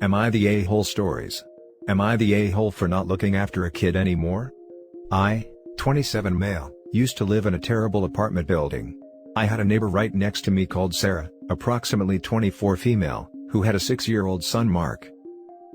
Am I the a-hole stories? Am I the a-hole for not looking after a kid anymore? I, 27 male, used to live in a terrible apartment building. I had a neighbor right next to me called Sarah, approximately 24 female, who had a 6-year-old son Mark.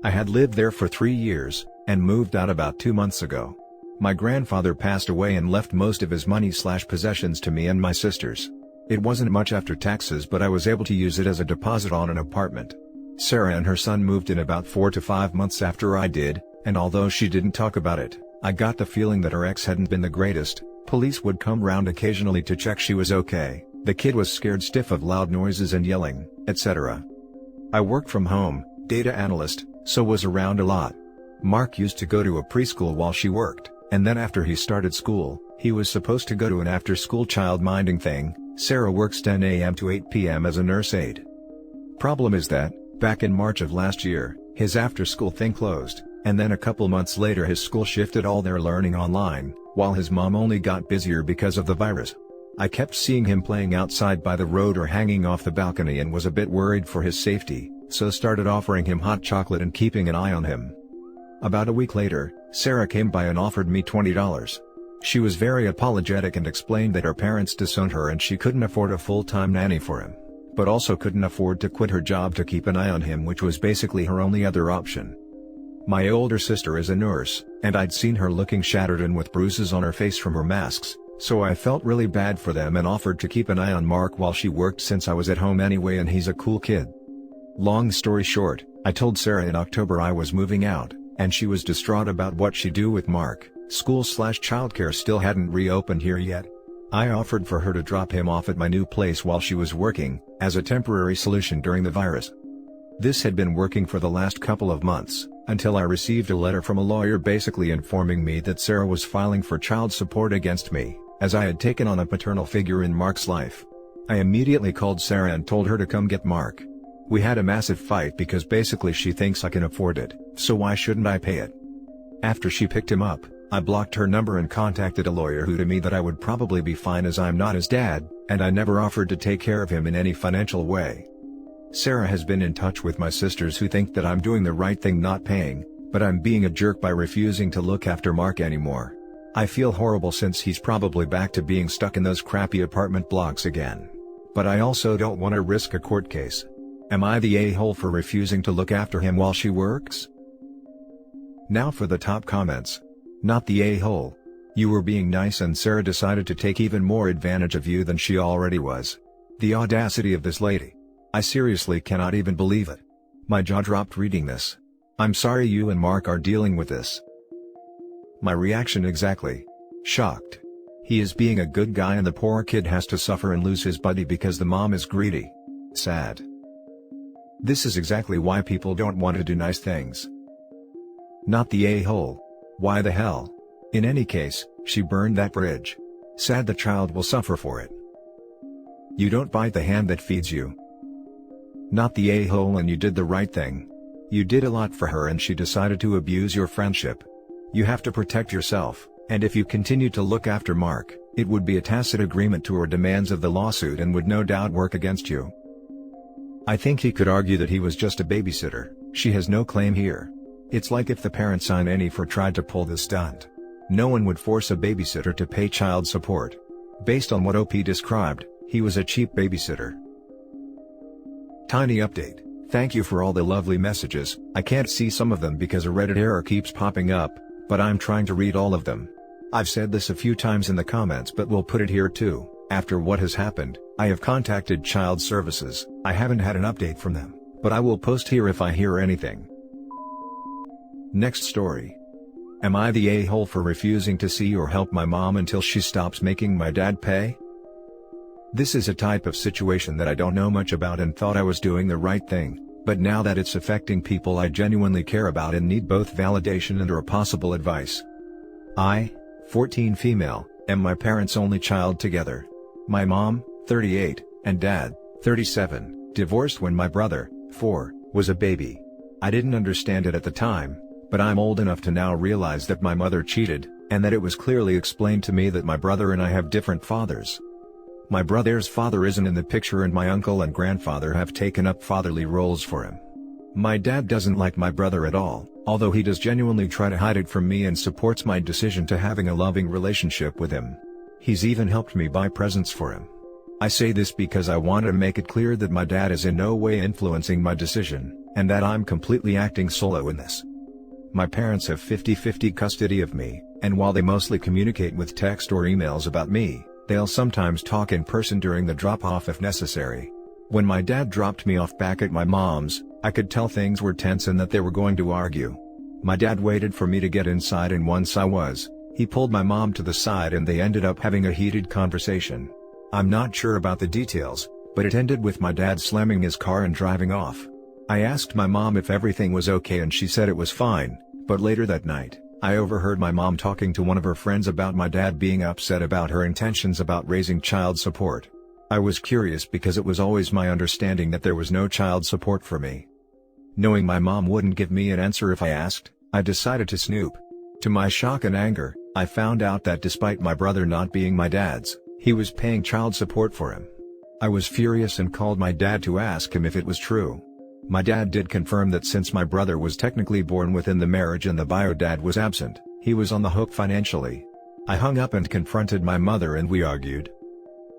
I had lived there for 3 years, and moved out about 2 months ago. My grandfather passed away and left most of his money/possessions to me and my sisters. It wasn't much after taxes, but I was able to use it as a deposit on an apartment. Sarah and her son moved in about 4 to 5 months after I did, and although she didn't talk about it, I got the feeling that her ex hadn't been the greatest. Police would come round occasionally to check she was okay, the kid was scared stiff of loud noises and yelling, etc. I worked from home, data analyst, so was around a lot. Mark used to go to a preschool while she worked, and then after he started school, he was supposed to go to an after-school child-minding thing. Sarah works 10 a.m. to 8 p.m. as a nurse aide. Problem is that, back in March of last year, his after-school thing closed, and then a couple months later his school shifted all their learning online, while his mom only got busier because of the virus. I kept seeing him playing outside by the road or hanging off the balcony and was a bit worried for his safety, so started offering him hot chocolate and keeping an eye on him. About a week later, Sarah came by and offered me $20. She was very apologetic and explained that her parents disowned her and she couldn't afford a full-time nanny for him, but also couldn't afford to quit her job to keep an eye on him, which was basically her only other option. My older sister is a nurse, and I'd seen her looking shattered and with bruises on her face from her masks, so I felt really bad for them and offered to keep an eye on Mark while she worked since I was at home anyway and he's a cool kid. Long story short, I told Sarah in October I was moving out, and she was distraught about what she'd do with Mark. School/childcare still hadn't reopened here yet. I offered for her to drop him off at my new place while she was working, as a temporary solution during the virus. This had been working for the last couple of months, until I received a letter from a lawyer basically informing me that Sarah was filing for child support against me, as I had taken on a paternal figure in Mark's life. I immediately called Sarah and told her to come get Mark. We had a massive fight because basically she thinks I can afford it, so why shouldn't I pay it? After she picked him up, I blocked her number and contacted a lawyer who told me that I would probably be fine as I'm not his dad, and I never offered to take care of him in any financial way. Sarah has been in touch with my sisters who think that I'm doing the right thing not paying, but I'm being a jerk by refusing to look after Mark anymore. I feel horrible since he's probably back to being stuck in those crappy apartment blocks again. But I also don't want to risk a court case. Am I the a-hole for refusing to look after him while she works? Now for the top comments. Not the a-hole. You were being nice and Sarah decided to take even more advantage of you than she already was. The audacity of this lady. I seriously cannot even believe it. My jaw dropped reading this. I'm sorry you and Mark are dealing with this. My reaction exactly. Shocked. He is being a good guy and the poor kid has to suffer and lose his buddy because the mom is greedy. Sad. This is exactly why people don't want to do nice things. Not the a-hole. Why the hell? In any case, she burned that bridge. Sad the child will suffer for it. You don't bite the hand that feeds you. Not the a-hole and you did the right thing. You did a lot for her and she decided to abuse your friendship. You have to protect yourself, and if you continue to look after Mark, it would be a tacit agreement to her demands of the lawsuit and would no doubt work against you. I think he could argue that he was just a babysitter. She has no claim here. It's like if the parents on any for tried to pull this stunt. No one would force a babysitter to pay child support. Based on what OP described, he was a cheap babysitter. Tiny update. Thank you for all the lovely messages. I can't see some of them because a Reddit error keeps popping up, but I'm trying to read all of them. I've said this a few times in the comments but we'll put it here too. After what has happened, I have contacted child services. I haven't had an update from them, but I will post here if I hear anything. Next story. Am I the a-hole for refusing to see or help my mom until she stops making my dad pay? This is a type of situation that I don't know much about and thought I was doing the right thing, but now that it's affecting people I genuinely care about and need both validation and or possible advice. I, 14 female, am my parents' only child together. My mom, 38, and dad, 37, divorced when my brother, 4, was a baby. I didn't understand it at the time, but I'm old enough to now realize that my mother cheated, and that it was clearly explained to me that my brother and I have different fathers. My brother's father isn't in the picture and my uncle and grandfather have taken up fatherly roles for him. My dad doesn't like my brother at all, although he does genuinely try to hide it from me and supports my decision to having a loving relationship with him. He's even helped me buy presents for him. I say this because I want to make it clear that my dad is in no way influencing my decision, and that I'm completely acting solo in this. My parents have 50-50 custody of me, and while they mostly communicate with text or emails about me, they'll sometimes talk in person during the drop-off if necessary. When my dad dropped me off back at my mom's, I could tell things were tense and that they were going to argue. My dad waited for me to get inside, and once I was, he pulled my mom to the side and they ended up having a heated conversation. I'm not sure about the details, but it ended with my dad slamming his car and driving off. I asked my mom if everything was okay and she said it was fine, but later that night, I overheard my mom talking to one of her friends about my dad being upset about her intentions about raising child support. I was curious because it was always my understanding that there was no child support for me. Knowing my mom wouldn't give me an answer if I asked, I decided to snoop. To my shock and anger, I found out that despite my brother not being my dad's, he was paying child support for him. I was furious and called my dad to ask him if it was true. My dad did confirm that since my brother was technically born within the marriage and the bio dad was absent, he was on the hook financially. I hung up and confronted my mother and we argued.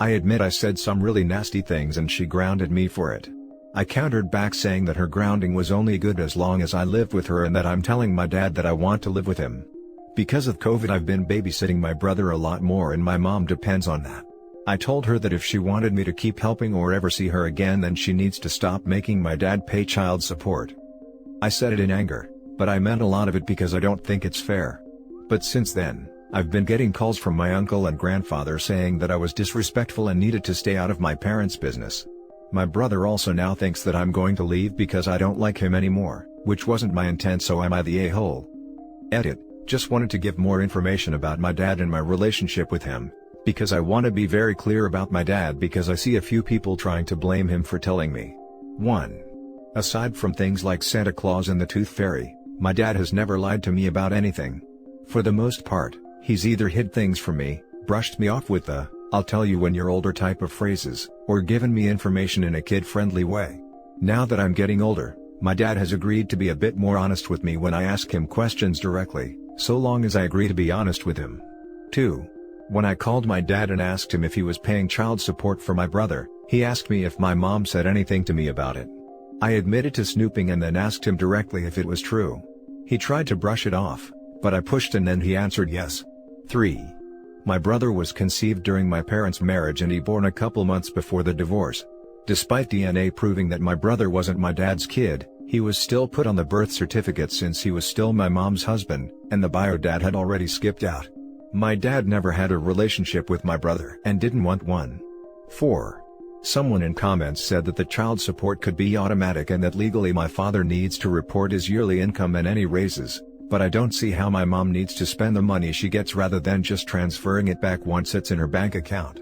I admit I said some really nasty things and she grounded me for it. I countered back saying that her grounding was only good as long as I lived with her and that I'm telling my dad that I want to live with him. Because of COVID I've been babysitting my brother a lot more and my mom depends on that. I told her that if she wanted me to keep helping or ever see her again then she needs to stop making my dad pay child support. I said it in anger, but I meant a lot of it because I don't think it's fair. But since then, I've been getting calls from my uncle and grandfather saying that I was disrespectful and needed to stay out of my parents' business. My brother also now thinks that I'm going to leave because I don't like him anymore, which wasn't my intent, so am I the a-hole? Edit. Just wanted to give more information about my dad and my relationship with him, because I want to be very clear about my dad because I see a few people trying to blame him for telling me. 1. Aside from things like Santa Claus and the Tooth Fairy, my dad has never lied to me about anything. For the most part, he's either hid things from me, brushed me off with the, "I'll tell you when you're older" type of phrases, or given me information in a kid-friendly way. Now that I'm getting older, my dad has agreed to be a bit more honest with me when I ask him questions directly, so long as I agree to be honest with him. 2. When I called my dad and asked him if he was paying child support for my brother, he asked me if my mom said anything to me about it. I admitted to snooping and then asked him directly if it was true. He tried to brush it off, but I pushed and then he answered yes. 3. My brother was conceived during my parents' marriage and he born a couple months before the divorce. Despite DNA proving that my brother wasn't my dad's kid, he was still put on the birth certificate since he was still my mom's husband, and the bio dad had already skipped out. My dad never had a relationship with my brother and didn't want one. 4. Someone in comments said that the child support could be automatic and that legally my father needs to report his yearly income and any raises, but I don't see how my mom needs to spend the money she gets rather than just transferring it back once it's in her bank account.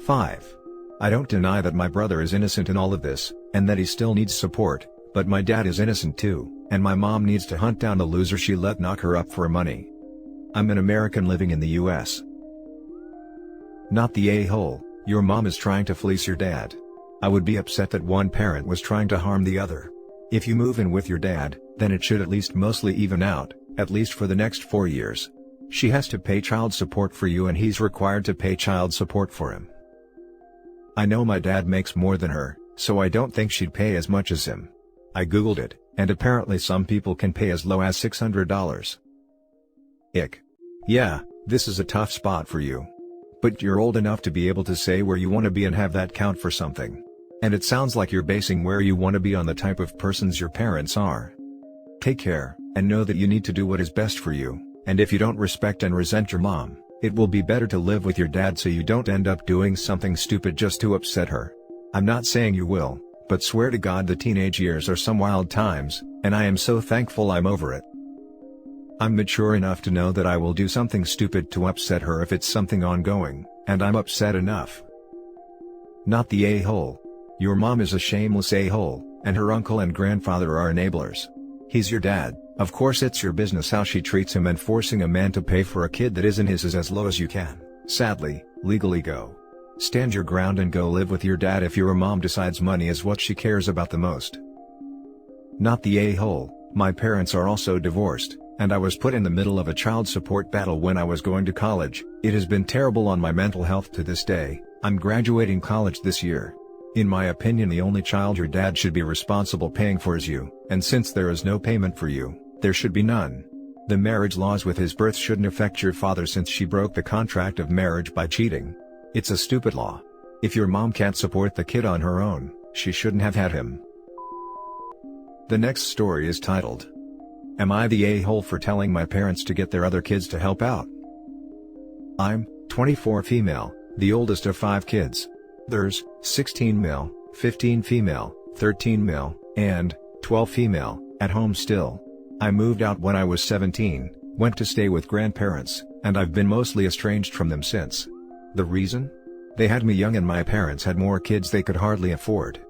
5. I don't deny that my brother is innocent in all of this, and that he still needs support, but my dad is innocent too, and my mom needs to hunt down the loser she let knock her up for money. I'm an American living in the US. Not the a-hole. Your mom is trying to fleece your dad. I would be upset that one parent was trying to harm the other. If you move in with your dad, then it should at least mostly even out, at least for the next 4 years. She has to pay child support for you and he's required to pay child support for him. I know my dad makes more than her, so I don't think she'd pay as much as him. I googled it, and apparently some people can pay as low as $600. Ick. Yeah, this is a tough spot for you. But you're old enough to be able to say where you want to be and have that count for something. And it sounds like you're basing where you want to be on the type of persons your parents are. Take care, and know that you need to do what is best for you, and if you don't respect and resent your mom, it will be better to live with your dad so you don't end up doing something stupid just to upset her. I'm not saying you will, but swear to God the teenage years are some wild times, and I am so thankful I'm over it. I'm mature enough to know that I will do something stupid to upset her if it's something ongoing, and I'm upset enough. Not the a-hole. Your mom is a shameless a-hole, and her uncle and grandfather are enablers. He's your dad, of course it's your business how she treats him, and forcing a man to pay for a kid that isn't his is as low as you can, sadly, legally go. Stand your ground and go live with your dad if your mom decides money is what she cares about the most. Not the a-hole. My parents are also divorced, and I was put in the middle of a child support battle when I was going to college. It has been terrible on my mental health to this day. I'm graduating college this year. In my opinion, the only child your dad should be responsible paying for is you, and since there is no payment for you, there should be none. The marriage laws with his birth shouldn't affect your father since she broke the contract of marriage by cheating. It's a stupid law. If your mom can't support the kid on her own, she shouldn't have had him. The next story is titled, "Am I the a-hole for telling my parents to get their other kids to help out?" I'm 24 female, the oldest of 5 kids. There's 16 male, 15 female, 13 male, and 12 female at home still. I moved out when I was 17, went to stay with grandparents, and I've been mostly estranged from them since. The reason? They had me young and my parents had more kids they could hardly afford.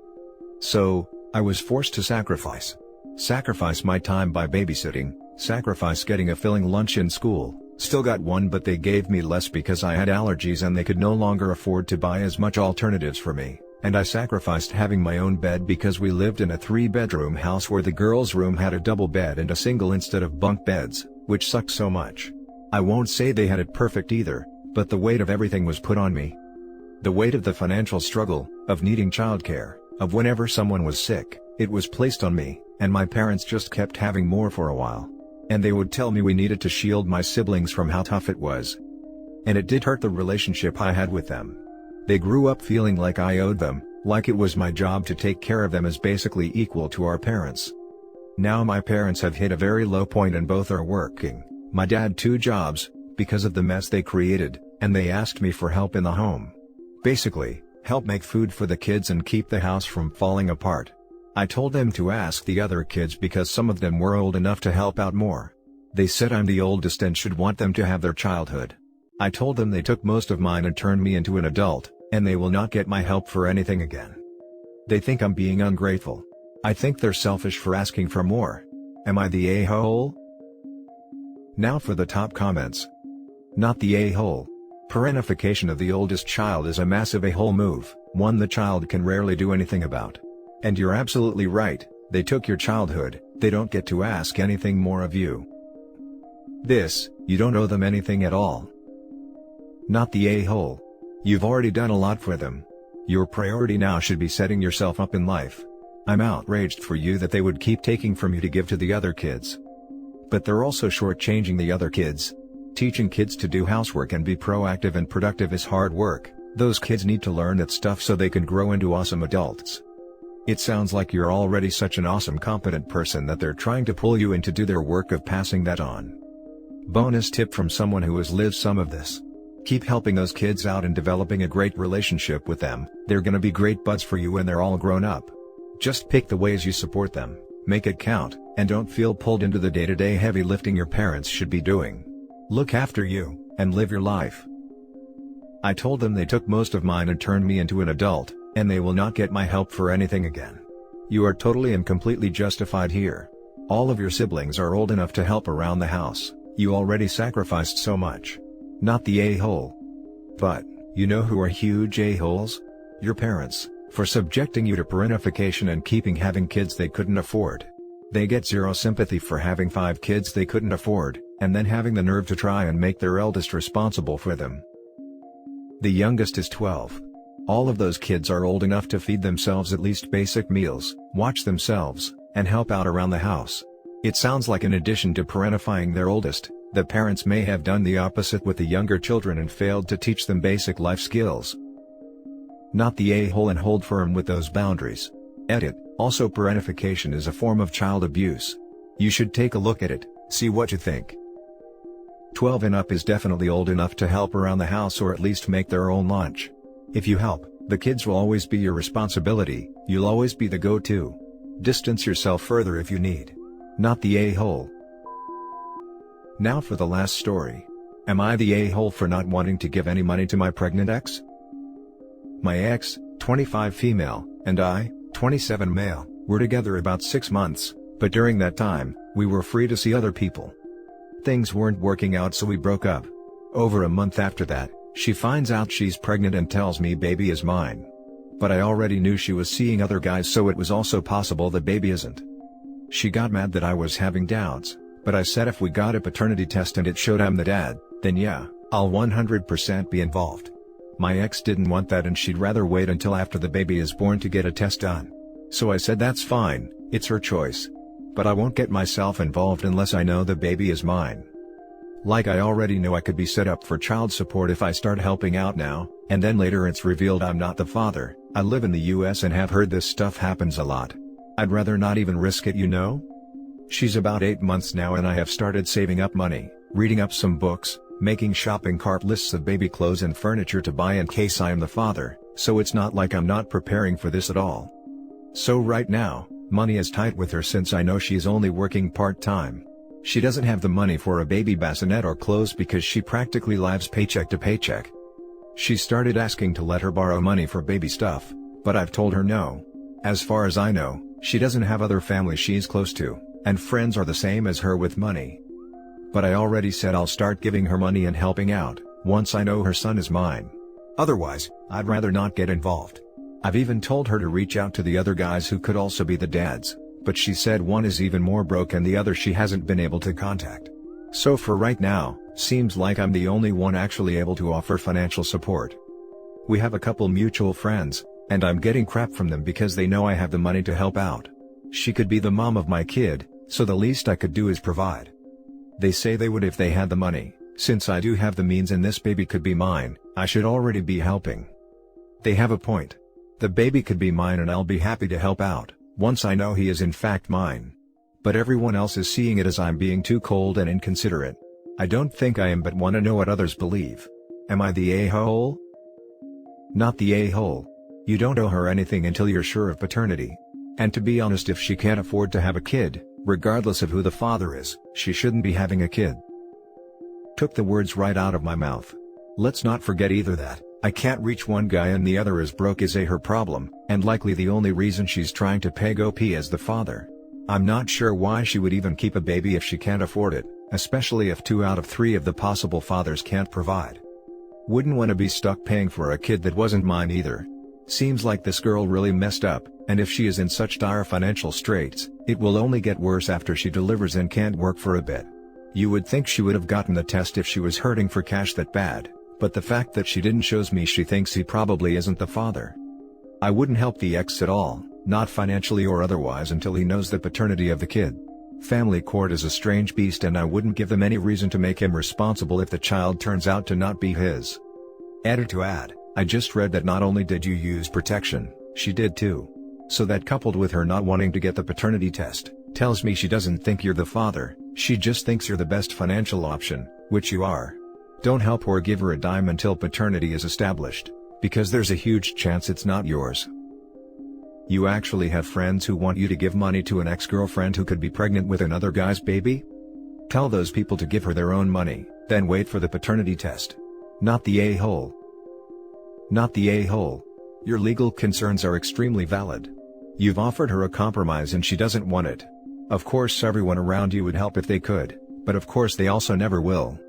So, I was forced to sacrifice. Sacrifice my time by babysitting, sacrifice getting a filling lunch in school, still got one but they gave me less because I had allergies and they could no longer afford to buy as much alternatives for me, and I sacrificed having my own bed because we lived in a 3-bedroom house where the girls' room had a double bed and a single instead of bunk beds, which sucked so much. I won't say they had it perfect either, but the weight of everything was put on me. The weight of the financial struggle, of needing childcare, of whenever someone was sick, it was placed on me, and my parents just kept having more for a while. And they would tell me we needed to shield my siblings from how tough it was. And it did hurt the relationship I had with them. They grew up feeling like I owed them, like it was my job to take care of them as basically equal to our parents. Now my parents have hit a very low point and both are working, my dad 2 jobs, because of the mess they created, and they asked me for help in the home. Basically, help make food for the kids and keep the house from falling apart. I told them to ask the other kids because some of them were old enough to help out more. They said I'm the oldest and should want them to have their childhood. I told them they took most of mine and turned me into an adult, and they will not get my help for anything again. They think I'm being ungrateful. I think they're selfish for asking for more. Am I the a-hole? Now for the top comments. Not the a-hole. Parentification of the oldest child is a massive a-hole move, one the child can rarely do anything about. And you're absolutely right, they took your childhood, they don't get to ask anything more of you. You don't owe them anything at all. Not the a-hole. You've already done a lot for them. Your priority now should be setting yourself up in life. I'm outraged for you that they would keep taking from you to give to the other kids. But they're also shortchanging the other kids. Teaching kids to do housework and be proactive and productive is hard work. Those kids need to learn that stuff so they can grow into awesome adults. It sounds like you're already such an awesome competent person that they're trying to pull you in to do their work of passing that on. Bonus tip from someone who has lived some of this. Keep helping those kids out and developing a great relationship with them. They're gonna be great buds for you when they're all grown up. Just pick the ways you support them, make it count, and don't feel pulled into the day-to-day heavy lifting your parents should be doing. Look after you, and live your life. I told them they took most of mine and turned me into an adult, and they will not get my help for anything again. You are totally and completely justified here. All of your siblings are old enough to help around the house, you already sacrificed so much. Not the a-hole. But, you know who are huge a-holes? Your parents, for subjecting you to parentification and keeping having kids they couldn't afford. They get zero sympathy for having 5 kids they couldn't afford, and then having the nerve to try and make their eldest responsible for them. The youngest is 12. All of those kids are old enough to feed themselves at least basic meals, watch themselves, and help out around the house. It sounds like in addition to parentifying their oldest, the parents may have done the opposite with the younger children and failed to teach them basic life skills. Not the a-hole and hold firm with those boundaries. Edit. Also, parentification is a form of child abuse. You should take a look at it, see what you think. 12 and up is definitely old enough to help around the house or at least make their own lunch. If you help, the kids will always be your responsibility, you'll always be the go-to. Distance yourself further if you need. Not the a-hole. Now for the last story. Am I the a-hole for not wanting to give any money to my pregnant ex? My ex, 25 female, and I, 27 male, were together about 6 months, but during that time, we were free to see other people. Things weren't working out so we broke up. Over a month after that, she finds out she's pregnant and tells me baby is mine. But I already knew she was seeing other guys, so it was also possible the baby isn't. She got mad that I was having doubts, but I said if we got a paternity test and it showed I'm the dad, then yeah, I'll 100% be involved. My ex didn't want that and she'd rather wait until after the baby is born to get a test done. So I said that's fine, it's her choice. But I won't get myself involved unless I know the baby is mine. Like I already know I could be set up for child support if I start helping out now, and then later it's revealed I'm not the father. I live in the US and have heard this stuff happens a lot. I'd rather not even risk it, you know? She's about 8 months now and I have started saving up money, reading up some books, making shopping cart lists of baby clothes and furniture to buy in case I am the father, so it's not like I'm not preparing for this at all. So right now, money is tight with her since I know she's only working part-time. She doesn't have the money for a baby bassinet or clothes because she practically lives paycheck to paycheck. She started asking to let her borrow money for baby stuff, but I've told her no. As far as I know, she doesn't have other family she's close to, and friends are the same as her with money. But I already said I'll start giving her money and helping out, once I know her son is mine. Otherwise, I'd rather not get involved. I've even told her to reach out to the other guys who could also be the dads, but she said one is even more broke and the other she hasn't been able to contact. So for right now, seems like I'm the only one actually able to offer financial support. We have a couple mutual friends, and I'm getting crap from them because they know I have the money to help out. She could be the mom of my kid, so the least I could do is provide. They say they would if they had the money. Since I do have the means and this baby could be mine, I should already be helping. They have a point. The baby could be mine and I'll be happy to help out, once I know he is in fact mine. But everyone else is seeing it as I'm being too cold and inconsiderate. I don't think I am, but want to know what others believe. Am I the a-hole? Not the a-hole. You don't owe her anything until you're sure of paternity. And to be honest, if she can't afford to have a kid, regardless of who the father is, she shouldn't be having a kid. Took the words right out of my mouth. Let's not forget either that I can't reach one guy and the other is broke is her problem, and likely the only reason she's trying to peg OP as the father. I'm not sure why she would even keep a baby if she can't afford it, especially if 2 out of 3 of the possible fathers can't provide. Wouldn't want to be stuck paying for a kid that wasn't mine either. Seems like this girl really messed up, and if she is in such dire financial straits, it will only get worse after she delivers and can't work for a bit. You would think she would have gotten the test if she was hurting for cash that bad, but the fact that she didn't shows me she thinks he probably isn't the father. I wouldn't help the ex at all, not financially or otherwise, until he knows the paternity of the kid. Family court is a strange beast and I wouldn't give them any reason to make him responsible if the child turns out to not be his. Edit to add, I just read that not only did you use protection, she did too. So that, coupled with her not wanting to get the paternity test, tells me she doesn't think you're the father, she just thinks you're the best financial option, which you are. Don't help or give her a dime until paternity is established, because there's a huge chance it's not yours. You actually have friends who want you to give money to an ex-girlfriend who could be pregnant with another guy's baby? Tell those people to give her their own money, then wait for the paternity test. Not the a-hole. Not the a-hole. Your legal concerns are extremely valid. You've offered her a compromise and she doesn't want it. Of course everyone around you would help if they could, but of course they also never will.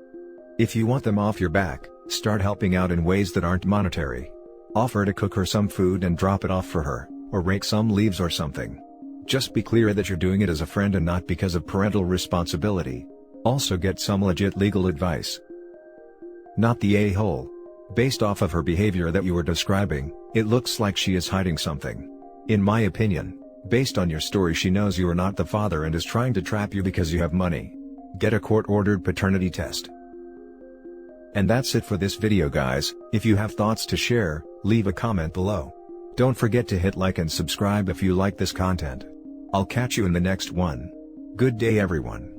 If you want them off your back, start helping out in ways that aren't monetary. Offer to cook her some food and drop it off for her, or rake some leaves or something. Just be clear that you're doing it as a friend and not because of parental responsibility. Also get some legit legal advice. Not the a-hole. Based off of her behavior that you were describing, it looks like she is hiding something. In my opinion, based on your story, she knows you are not the father and is trying to trap you because you have money. Get a court-ordered paternity test. And that's it for this video, guys. If you have thoughts to share, leave a comment below. Don't forget to hit like and subscribe if you like this content. I'll catch you in the next one. Good day everyone.